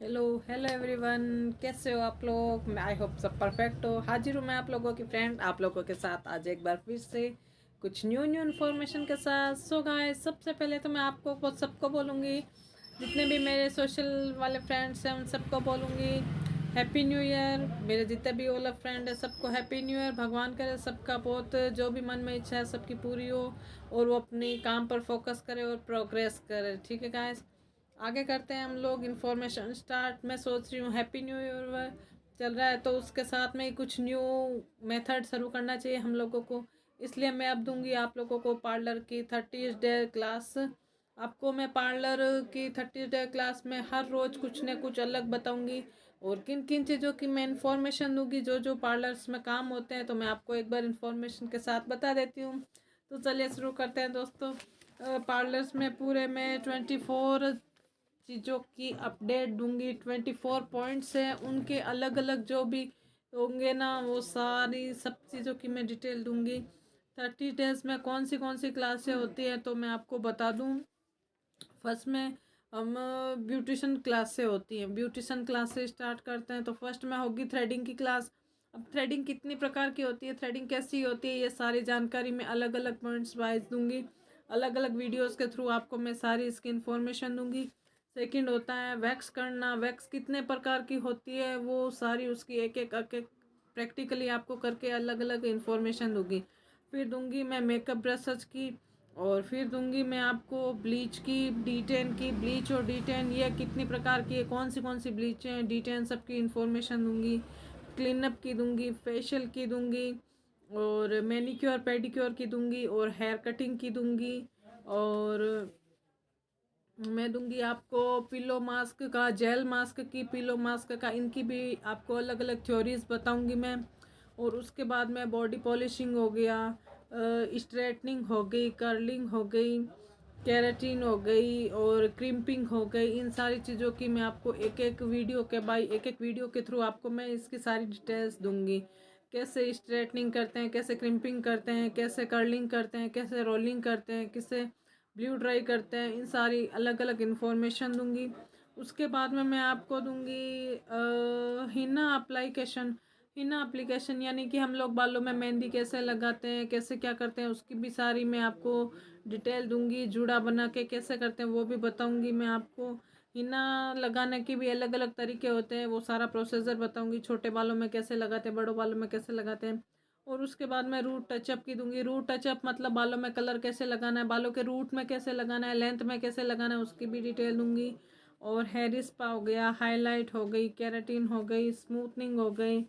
Hello hello everyone, कैसे हो आप लोग। मैं आई होप सब परफेक्ट हो। हाजिर हूँ मैं आप लोगों की फ्रेंड, आप लोगों के साथ आज एक बार फिर से कुछ न्यू न्यू इन्फॉर्मेशन के साथ। सो गाइस, सबसे पहले तो मैं आपको सबको बोलूँगी, जितने भी मेरे सोशल वाले फ्रेंड्स हैं उन सबको बोलूँगी हैप्पी न्यू ईयर। मेरे जितने भी ओला फ्रेंड है सबको हैप्पी न्यू ईयर। भगवान करे सबका बहुत जो भी मन में इच्छा है सबकी पूरी हो और वो अपनी काम पर फोकस करे और प्रोग्रेस करे। ठीक है गाइस, आगे करते हैं हम लोग इन्फॉर्मेशन स्टार्ट। मैं सोच रही हूँ हैप्पी न्यू ईयर चल रहा है तो उसके साथ में ही कुछ न्यू मेथड शुरू करना चाहिए हम लोगों को। इसलिए मैं अब दूंगी आप लोगों को पार्लर की 30 डे क्लास। आपको मैं पार्लर की 30 डे क्लास में हर रोज़ कुछ न कुछ अलग बताऊंगी और किन किन चीज़ों की मैं इन्फॉर्मेशन दूंगी। जो जो पार्लर्स में काम होते हैं तो मैं आपको एक बार इन्फॉर्मेशन के साथ बता देती हूँ। तो चलिए शुरू करते हैं दोस्तों। पार्लर्स में पूरे में 24 चीज़ों की अपडेट दूंगी। 24 पॉइंट्स हैं, उनके अलग अलग जो भी होंगे ना वो सारी सब चीज़ों की मैं डिटेल दूंगी। 30 डेज में कौन सी क्लासें होती हैं तो मैं आपको बता दूं। फर्स्ट में हम ब्यूटिशन क्लास से होती हैं। ब्यूटिशन क्लास से स्टार्ट करते हैं तो फर्स्ट में होगी थ्रेडिंग की क्लास। अब थ्रेडिंग कितनी प्रकार की होती है, थ्रेडिंग कैसी होती है, ये सारी जानकारी मैं अलग अलग पॉइंट्स वाइज दूंगी। अलग अलग वीडियोस के थ्रू आपको मैं सारी इसकी इन्फॉर्मेशन दूंगी। सेकंड होता है वैक्स करना। वैक्स कितने प्रकार की होती है वो सारी उसकी एक एक प्रैक्टिकली आपको करके अलग अलग इन्फॉर्मेशन दूंगी। फिर दूंगी मैं मेकअप ब्रशेस की, और फिर दूंगी मैं आपको ब्लीच की, डी10 की। ब्लीच और डी10 ये कितनी प्रकार की है, कौन सी ब्लीच है, डी10 सबकी इन्फॉर्मेशन दूंगी। क्लीनअप की दूंगी, फेशियल की दूंगी, और मैनिक्योर पेडिक्योर की दूंगी, और हेयर कटिंग की दूंगी। और मैं दूंगी आपको पिलो मास्क का, जेल मास्क की, पिलो मास्क का, इनकी भी आपको अलग अलग थ्योरीज बताऊंगी मैं। और उसके बाद में बॉडी पॉलिशिंग हो गया, स्ट्रेटनिंग हो गई, कर्लिंग हो गई, केराटिन हो गई और क्रिम्पिंग हो गई। इन सारी चीज़ों की मैं आपको एक एक वीडियो के थ्रू आपको मैं इसकी सारी डिटेल्स दूंगी। कैसे स्ट्रेटनिंग करते हैं, कैसे क्रिम्पिंग करते हैं, कैसे कर्लिंग करते हैं, कैसे रोलिंग करते हैं, कैसे ब्लू ड्राई करते हैं, इन सारी अलग अलग इन्फॉर्मेशन दूंगी। उसके बाद में मैं आपको दूंगी हिना अप्लीकेशन। हिना एप्लीकेशन यानी कि हम लोग बालों में मेहंदी कैसे लगाते हैं, कैसे क्या करते हैं, उसकी भी सारी मैं आपको डिटेल दूंगी। जूड़ा बना के कैसे करते हैं वो भी बताऊंगी मैं आपको। हिना लगाने के भी अलग अलग तरीके होते हैं, वो सारा प्रोसीजर बताऊंगी। छोटे बालों में कैसे लगाते हैं, बड़ों बालों में कैसे लगाते हैं। और उसके बाद मैं रूट टचअप की दूंगी। रूट टचअप मतलब बालों में कलर कैसे लगाना है, बालों के रूट में कैसे लगाना है, लेंथ में कैसे लगाना है, उसकी भी डिटेल दूंगी। और हेयर स्पा हो गया, हाईलाइट हो गई, केराटिन हो गई, स्मूथनिंग हो गई,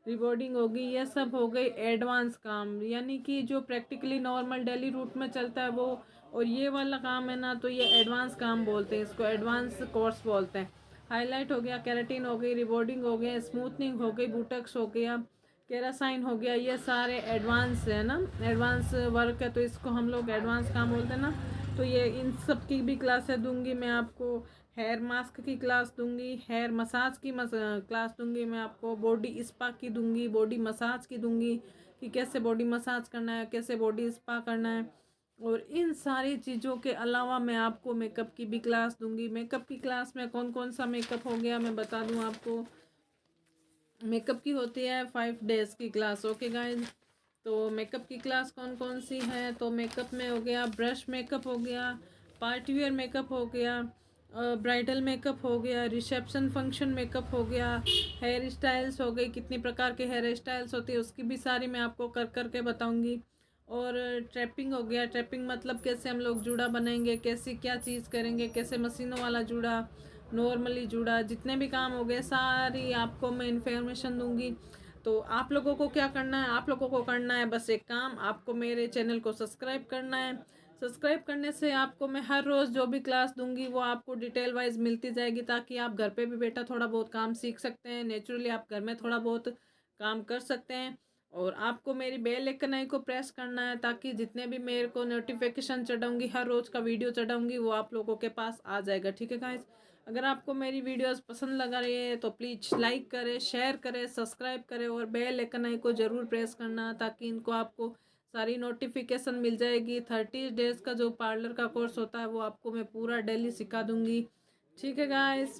रिबॉर्डिंग होगी, ये सब हो गई एडवांस काम। यानी कि जो प्रैक्टिकली नॉर्मल डेली रूट में चलता है वो, और ये वाला काम है ना तो ये एडवांस काम बोलते हैं, इसको एडवांस कोर्स बोलते हैं। हाईलाइट हो गया, केराटिन हो गई, रिबॉर्डिंग हो गया, स्मूथनिंग हो गई, बुटक्स हो गया, केरासाइन हो गया, ये सारे एडवांस है ना, एडवांस वर्क है तो इसको हम लोग एडवांस काम बोलते हैं ना। तो ये इन सब की भी क्लासेस दूंगी मैं आपको। हेयर मास्क की क्लास दूंगी, हेयर मसाज की क्लास दूंगी मैं आपको, बॉडी स्पा की दूंगी, बॉडी मसाज की दूंगी कि कैसे बॉडी मसाज करना है, कैसे बॉडी स्पा करना है। और इन सारी चीज़ों के अलावा मैं आपको मेकअप की भी क्लास दूंगी। मेकअप की क्लास में कौन सा मेकअप हो गया मैं बता दूं आपको। मेकअप की होती है 5 डेज की क्लास। ओके गाइज, तो मेकअप की क्लास कौन सी है, तो मेकअप में हो गया ब्रश मेकअप हो गया, पार्टी वेयर मेकअप हो गया, ब्राइडल मेकअप हो गया, रिसेप्शन फंक्शन मेकअप हो गया, हेयर स्टाइल्स हो गई, कितनी प्रकार के हेयर स्टाइल्स होती है उसकी भी सारी मैं आपको कर करके बताऊंगी। और ट्रैपिंग हो गया। ट्रैपिंग मतलब कैसे हम लोग जूड़ा बनाएंगे, कैसे क्या चीज़ करेंगे, कैसे मशीनों वाला जूड़ा, नॉर्मली जूड़ा, जितने भी काम हो गए सारी आपको मैं इन्फॉर्मेशन दूंगी। तो आप लोगों को क्या करना है, आप लोगों को करना है बस एक काम, आपको मेरे चैनल को सब्सक्राइब करना है। सब्सक्राइब करने से आपको मैं हर रोज़ जो भी क्लास दूंगी वो आपको डिटेल वाइज मिलती जाएगी, ताकि आप घर पे भी बैठा थोड़ा बहुत काम सीख सकते हैं। नेचुरली आप घर में थोड़ा बहुत काम कर सकते हैं। और आपको मेरी बेल आइकन आई को प्रेस करना है, ताकि जितने भी मेरे को नोटिफिकेशन चढ़ाऊंगी, हर रोज़ का वीडियो चढ़ाऊंगी, वो आप लोगों के पास आ जाएगा। ठीक है गाइस, अगर आपको मेरी वीडियोस पसंद लगा रही है तो प्लीज़ लाइक करें, शेयर करें, सब्सक्राइब करें और बेल आइकन आई को ज़रूर प्रेस करना, ताकि इनको आपको सारी नोटिफिकेशन मिल जाएगी। 30 डेज का जो पार्लर का कोर्स होता है वो आपको मैं पूरा डेली सिखा दूंगी। ठीक है गाइस।